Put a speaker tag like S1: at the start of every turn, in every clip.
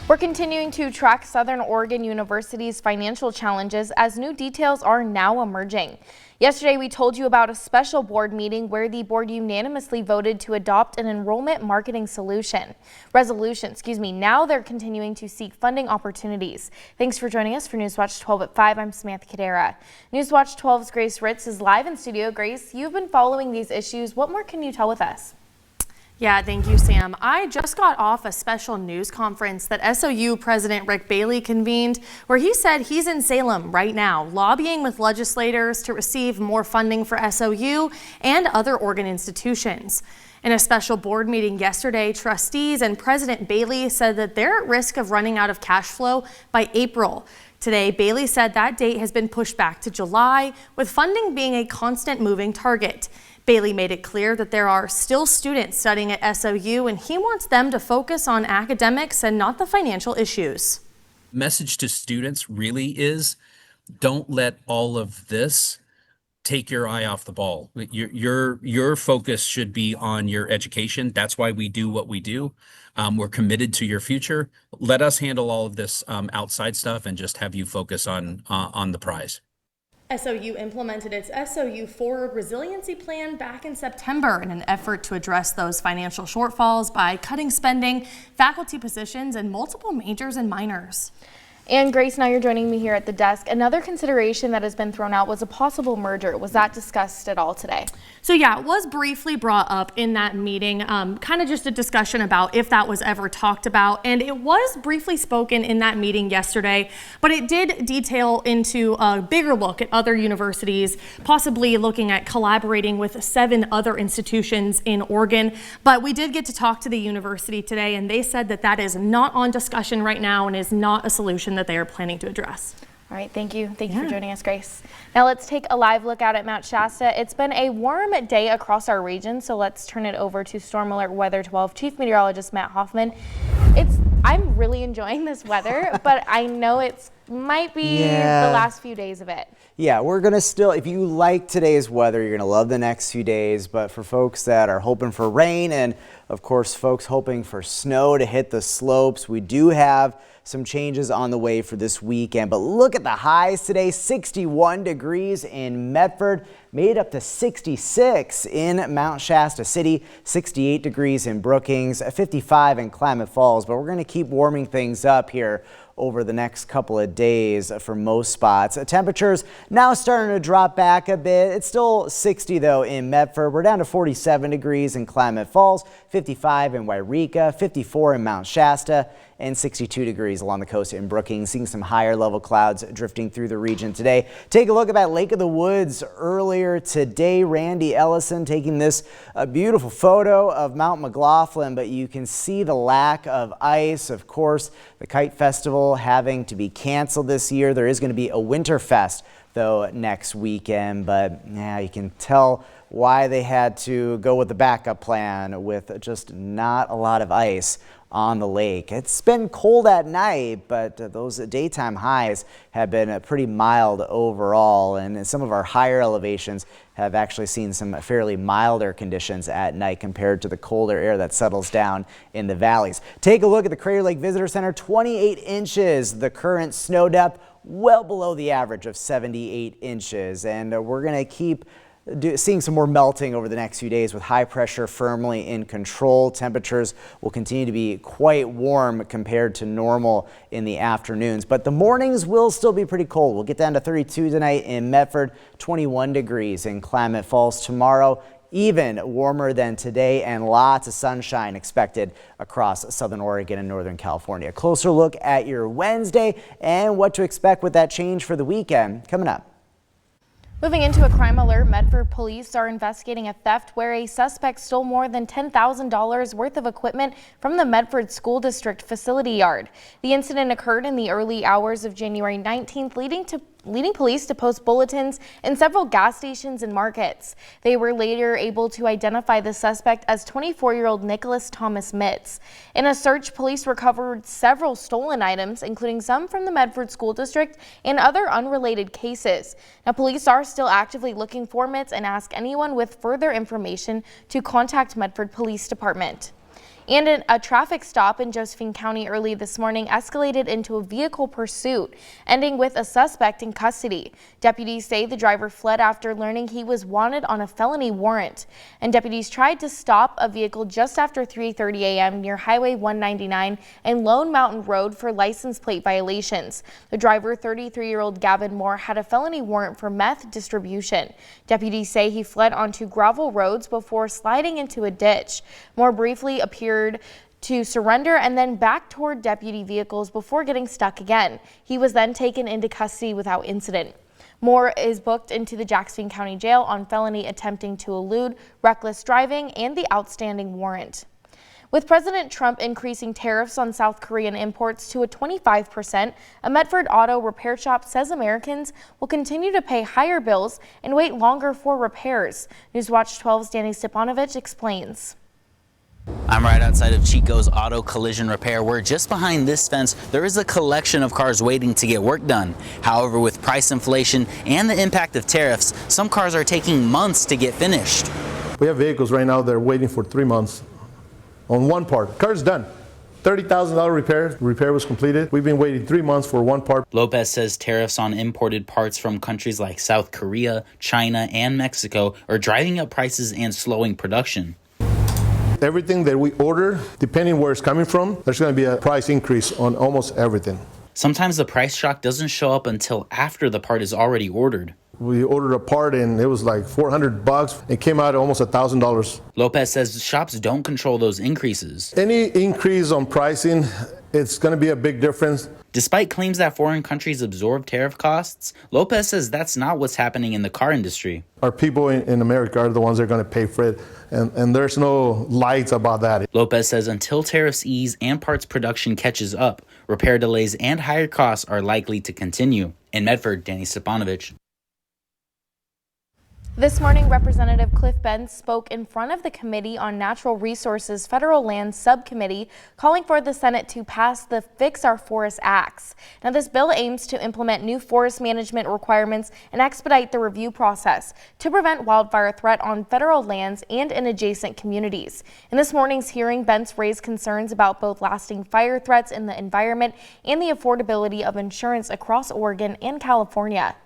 S1: We're continuing to track Southern Oregon University's financial challenges as new details are now emerging. Yesterday, we told you about a special board meeting where the board unanimously voted to adopt an enrollment marketing resolution. Now they're continuing to seek funding opportunities. Thanks for joining us for NewsWatch 12 at 5. I'm Samantha Cadera. NewsWatch 12's Grace Ritz is live in studio. Grace, you've been following these issues. What more can you tell with us?
S2: Yeah, thank you, Sam. I just got off a special news conference that SOU President Rick Bailey convened, where he said he's in Salem right now, lobbying with legislators to receive more funding for SOU and other Oregon institutions. In a special board meeting yesterday, trustees and President Bailey said that they're at risk of running out of cash flow by April. Today, Bailey said that date has been pushed back to July, with funding being a constant moving target. Bailey made it clear that there are still students studying at SOU, and he wants them to focus on academics and not the financial issues.
S3: Message to students really is, don't let all of this take your eye off the ball. Your focus should be on your education. That's why we do what we do. We're committed to your future. Let us handle all of this outside stuff and just have you focus on the prize.
S2: SOU implemented its SOU Forward Resiliency Plan back in September in an effort to address those financial shortfalls by cutting spending, faculty positions, and multiple majors and minors.
S1: And Grace, now you're joining me here at the desk. Another consideration that has been thrown out was a possible merger. Was that discussed at all today?
S2: So yeah, it was briefly brought up in that meeting, kind of just a discussion about if that was ever talked about. And it was briefly spoken in that meeting yesterday, but it did detail into a bigger look at other universities, possibly looking at collaborating with 7 other institutions in Oregon. But we did get to talk to the university today, and they said that that is not on discussion right now and is not a solution that they are planning to address.
S1: All right, thank you. Thank you for joining us, Grace. Now let's take a live look out at Mount Shasta. It's been a warm day across our region, so let's turn it over to Storm Alert Weather 12 Chief Meteorologist Matt Hoffman. I'm really enjoying this weather, but I know it might be the last few days of it.
S4: Yeah, we're going to still, if you like today's weather, you're going to love the next few days. But for folks that are hoping for rain and, of course, folks hoping for snow to hit the slopes, we do have some changes on the way for this weekend. But look at the highs today, 61 degrees in Medford, made up to 66 in Mount Shasta City, 68 degrees in Brookings, 55 in Klamath Falls. But we're going to keep warming things up here over the next couple of days for most spots. Temperatures now starting to drop back a bit. It's still 60 though in Medford. We're down to 47 degrees in Klamath Falls, 55 in Wairika, 54 in Mount Shasta, and 62 degrees along the coast in Brookings. Seeing some higher level clouds drifting through the region today. Take a look at that Lake of the Woods earlier today. Randy Ellison taking this beautiful photo of Mount McLaughlin, but you can see the lack of ice. Of course, the Kite Festival having to be canceled this year. There is going to be a Winter Fest though next weekend, but yeah, you can tell why they had to go with the backup plan with just not a lot of ice on the lake. It's been cold at night, but those daytime highs have been pretty mild overall, and some of our higher elevations have actually seen some fairly milder conditions at night compared to the colder air that settles down in the valleys. Take a look at the Crater Lake Visitor Center, 28 inches, the current snow depth, well below the average of 78 inches, and we're going to keep seeing some more melting over the next few days with high pressure firmly in control. Temperatures will continue to be quite warm compared to normal in the afternoons, but the mornings will still be pretty cold. We'll get down to 32 tonight in Medford, 21 degrees in Klamath Falls tomorrow. Even warmer than today, and lots of sunshine expected across southern Oregon and northern California. Closer look at your Wednesday and what to expect with that change for the weekend coming up.
S1: Moving into a crime alert, Medford police are investigating a theft where a suspect stole more than $10,000 worth of equipment from the Medford School District facility yard. The incident occurred in the early hours of January 19th, leading police to post bulletins in several gas stations and markets. They were later able to identify the suspect as 24-year-old Nicholas Thomas Mitz. In a search, police recovered several stolen items, including some from the Medford School District and other unrelated cases. Now, police are still actively looking for Mitz and ask anyone with further information to contact Medford Police Department. And a traffic stop in Josephine County early this morning escalated into a vehicle pursuit, ending with a suspect in custody. Deputies say the driver fled after learning he was wanted on a felony warrant. And deputies tried to stop a vehicle just after 3:30 a.m. near Highway 199 and Lone Mountain Road for license plate violations. The driver, 33-year-old Gavin Moore, had a felony warrant for meth distribution. Deputies say he fled onto gravel roads before sliding into a ditch. Moore briefly appeared to surrender and then back toward deputy vehicles before getting stuck again. He was then taken into custody without incident. Moore is booked into the Jackson County Jail on felony attempting to elude, reckless driving, and the outstanding warrant. With President Trump increasing tariffs on South Korean imports to a 25%, a Medford auto repair shop says Americans will continue to pay higher bills and wait longer for repairs. NewsWatch 12's Danny Stepanovich explains.
S5: I'm right outside of Chico's Auto Collision Repair, where just behind this fence there is a collection of cars waiting to get work done. However, with price inflation and the impact of tariffs, some cars are taking months to get finished.
S6: We have vehicles right now that are waiting for 3 months on one part. Car's done. $30,000 repair. The repair was completed. We've been waiting 3 months for one part.
S5: Lopez says tariffs on imported parts from countries like South Korea, China, and Mexico are driving up prices and slowing production.
S6: Everything that we order, depending where it's coming from, there's going to be a price increase on almost everything.
S5: Sometimes the price shock doesn't show up until after the part is already ordered.
S6: We ordered a part and it was like $400. It came out at almost $1,000.
S5: Lopez says shops don't control those increases.
S6: Any increase on pricing, it's going to be a big difference.
S5: Despite claims that foreign countries absorb tariff costs, Lopez says that's not what's happening in the car industry.
S6: Our people in America are the ones that are going to pay for it, and there's no lights about that.
S5: Lopez says until tariffs ease and parts production catches up, repair delays and higher costs are likely to continue. In Medford, Danny Stepanovich.
S1: This morning, Representative Cliff Benz spoke in front of the Committee on Natural Resources Federal Land Subcommittee, calling for the Senate to pass the Fix Our Forests Acts. Now, this bill aims to implement new forest management requirements and expedite the review process to prevent wildfire threat on federal lands and in adjacent communities. In this morning's hearing, Benz raised concerns about both lasting fire threats in the environment and the affordability of insurance across Oregon and California.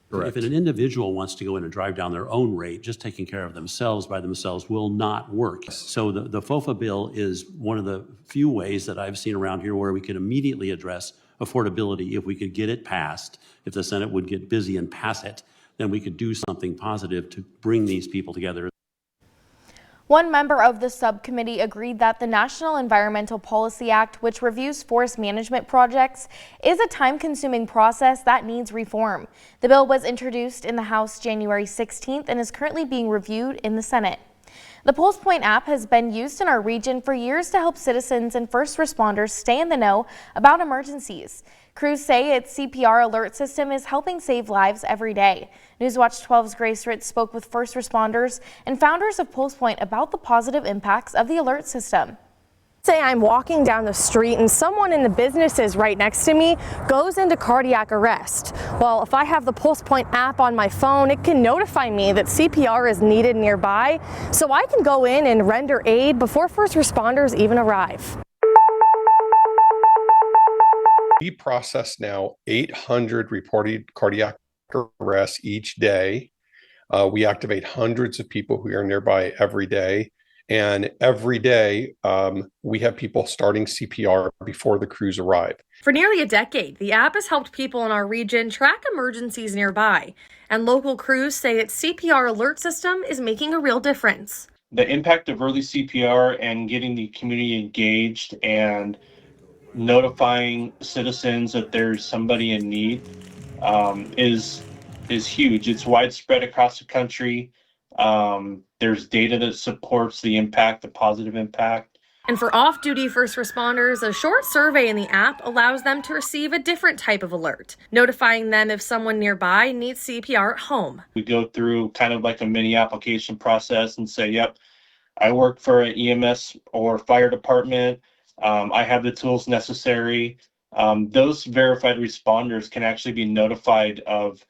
S7: Correct. If an individual wants to go in and drive down their own rate, just taking care of themselves by themselves will not work. So the FOFA bill is one of the few ways that I've seen around here where we could immediately address affordability. If we could get it passed, if the Senate would get busy and pass it, then we could do something positive to bring these people together.
S1: One member of the subcommittee agreed that the National Environmental Policy Act, which reviews forest management projects, is a time-consuming process that needs reform. The bill was introduced in the House January 16th and is currently being reviewed in the Senate. The PulsePoint app has been used in our region for years to help citizens and first responders stay in the know about emergencies. Crews say its CPR alert system is helping save lives every day. NewsWatch 12's Grace Ritz spoke with first responders and founders of PulsePoint about the positive impacts of the alert system.
S8: Say I'm walking down the street and someone in the businesses right next to me goes into cardiac arrest. Well, if I have the PulsePoint app on my phone, it can notify me that CPR is needed nearby, so I can go in and render aid before first responders even arrive.
S9: We process now 800 reported cardiac arrests each day. We activate hundreds of people who are nearby every day. And every day, we have people starting CPR before the crews arrive.
S8: For nearly a decade, the app has helped people in our region track emergencies nearby. And local crews say its CPR alert system is making a real difference.
S10: The impact of early CPR and getting the community engaged and notifying citizens that there's somebody in need is huge. It's widespread across the country. There's data that supports the impact, the positive impact.
S8: And for off-duty first responders, a short survey in the app allows them to receive a different type of alert, notifying them if someone nearby needs CPR at home.
S10: We go through kind of like a mini application process and say, yep, I work for an EMS or fire department. I have the tools necessary. Those verified responders can actually be notified of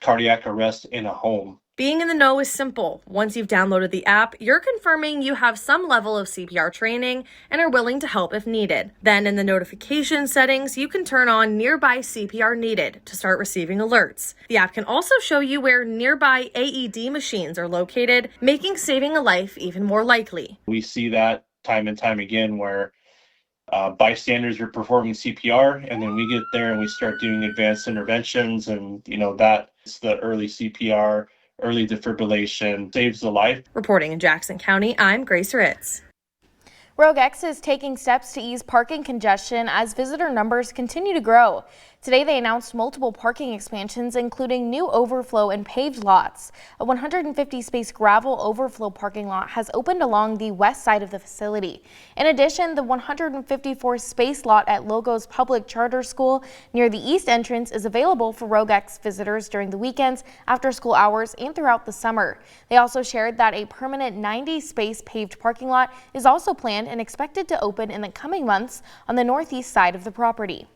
S10: cardiac arrest in a home.
S8: Being in the know is simple. Once you've downloaded the app, you're confirming you have some level of CPR training and are willing to help if needed. Then in the notification settings, you can turn on nearby CPR needed to start receiving alerts. The app can also show you where nearby AED machines are located, making saving a life even more likely.
S10: We see that time and time again where bystanders are performing CPR, and then we get there and we start doing advanced interventions, and that's the early CPR. Early defibrillation saves a life.
S8: Reporting in Jackson County, I'm Grace Ritz.
S1: Rogue X is taking steps to ease parking congestion as visitor numbers continue to grow. Today, they announced multiple parking expansions, including new overflow and paved lots. A 150-space gravel overflow parking lot has opened along the west side of the facility. In addition, the 154-space lot at Logos Public Charter School near the east entrance is available for Rogue X visitors during the weekends, after school hours, and throughout the summer. They also shared that a permanent 90-space paved parking lot is also planned and expected to open in the coming months on the northeast side of the property.